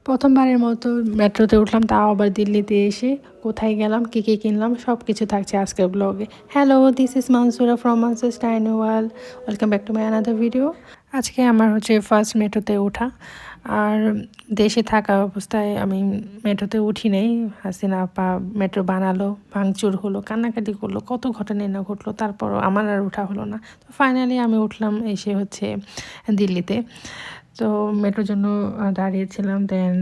প্রথমবারের মতো মেট্রোতে উঠলাম, তাও আবার দিল্লিতে এসে। কোথায় গেলাম, কী কী কিনলাম, সব কিছু থাকছে আজকের ব্লগে। Hello, this is Mansura from Mansur tiny world. Welcome back to my another video. আজকে আমার হচ্ছে ফার্স্ট মেট্রোতে ওঠা। আর দেশে থাকা অবস্থায় আমি মেট্রোতে উঠি নেই। হাসিনা আপা মেট্রো বানালো, ভাঙচুর হলো, কান্নাকাটি করলো, কত ঘটনাই না ঘটলো, তারপরও আমার আর ওঠা হলো না। তো ফাইনালি আমি উঠলাম এসে হচ্ছে দিল্লিতে। তো মেট্রোর জন্য দাঁড়িয়েছিলাম, দেন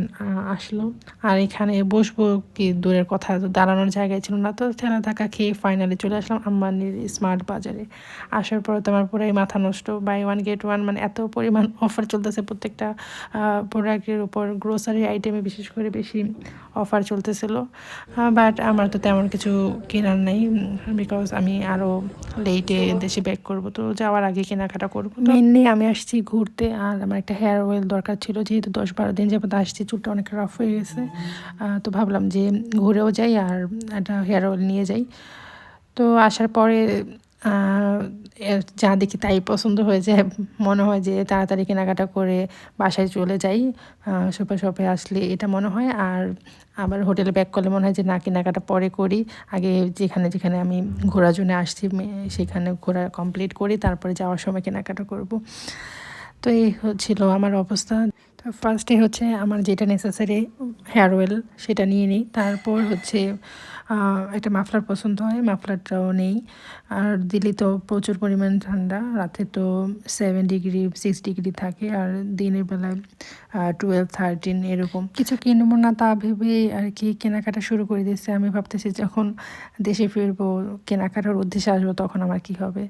আসলো। আর এখানে বসবো কি দূরের কথা, দাঁড়ানোর জায়গায় ছিল না। তো ঠেলা ধাক্কা খেয়ে ফাইনালি চলে আসলাম আম্বানির স্মার্ট বাজারে। আসার পর তো আমার পুরাই মাথা নষ্ট, বাই ওয়ান গেট ওয়ান, মানে এত পরিমাণ অফার চলতেছে প্রত্যেকটা প্রোডাক্টের উপর। গ্রোসারি আইটেমে বিশেষ করে বেশি অফার চলতেছিল। বাট আমার তো তেমন কিছু কেনার নেই, বিকজ আমি আরও লেটে দেশে ব্যাক করবো, তো যাওয়ার আগে কেনাকাটা করবো। মেনলি আমি আসছি ঘুরতে, আর আমার একটা হেয়ার অয়েল দরকার ছিল, যেহেতু 10-12 দিন যাবত আসছি, চুলটা অনেক রাফ হয়ে গেছে। তো ভাবলাম যে ঘুরেও যাই আর একটা হেয়ার অয়েল নিয়ে যাই। তো আসার পরে যা দেখি তাই পছন্দ হয়ে যায়, মনে হয় যে তাড়াতাড়ি কেনাকাটা করে বাসায় চলে যাই। সুপার শপে আসলে এটা মনে হয়, আর আবার হোটেলে ব্যাক করলে মনে হয় যে না, কেনাকাটা পরে করি, আগে যেখানে যেখানে আমি ঘোরার জন্য আসছি সেখানে ঘোরা কমপ্লিট করি, তারপরে যাওয়ার সময় কেনাকাটা করব। তো এই হচ্ছিল আমার অবস্থা। তো ফার্স্টে হচ্ছে আমার যেটা নেসেসারি হেয়ার অয়েল সেটা নিয়ে নিই। তারপর হচ্ছে একটা মাফলার পছন্দ হয়, মাফলারটাও নেই। আর দিল্লি তো প্রচুর পরিমাণ ঠান্ডা, রাতে তো 7 ডিগ্রি 6 ডিগ্রি থাকে, আর দিনের বেলায় 12-13 এরকম। কিছু কিনবো না তা ভেবে আর কি কেনাকাটা শুরু করে দিয়েছে। আমি ভাবতেছি যখন দেশে ফিরবো, কেনাকাটার উদ্দেশ্যে আসবো, তখন আমার কি হবে।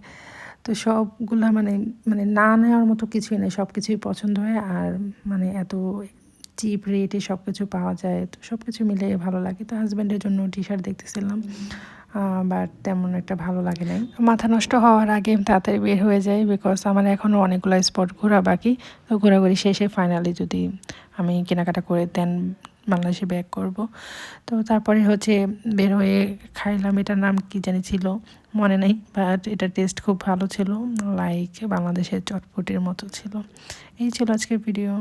তো সবগুলা মানে মানে না নেওয়ার মতো কিছুই নেই, সব কিছুই পছন্দ হয়। আর মানে এত চিপ রেটে সব কিছু পাওয়া যায়, তো সব কিছু মিলে ভালো লাগে। তো হাজব্যান্ডের জন্য টি শার্ট দেখতেছিলাম, বাট তেমন একটা ভালো লাগে নাই। মাথা নষ্ট হওয়ার আগে তাড়াতাড়ি বের হয়ে যায়, বিকজ আমার এখনও অনেকগুলো স্পট ঘোরা বাকি। তো ঘোরাঘুরি শেষে ফাইনালি যদি আমি কেনাকাটা করে দেন বাংলাদেশে ব্যাক করব। তো তারপরে হচ্ছে বের হয়ে খাইলাম, এটার নাম কি জানি ছিল, মনে নেই, বাট এটার টেস্ট খুব ভালো ছিল, লাইক বাংলাদেশের চটপটির মতো ছিল। এই ছিল আজকের ভিডিও।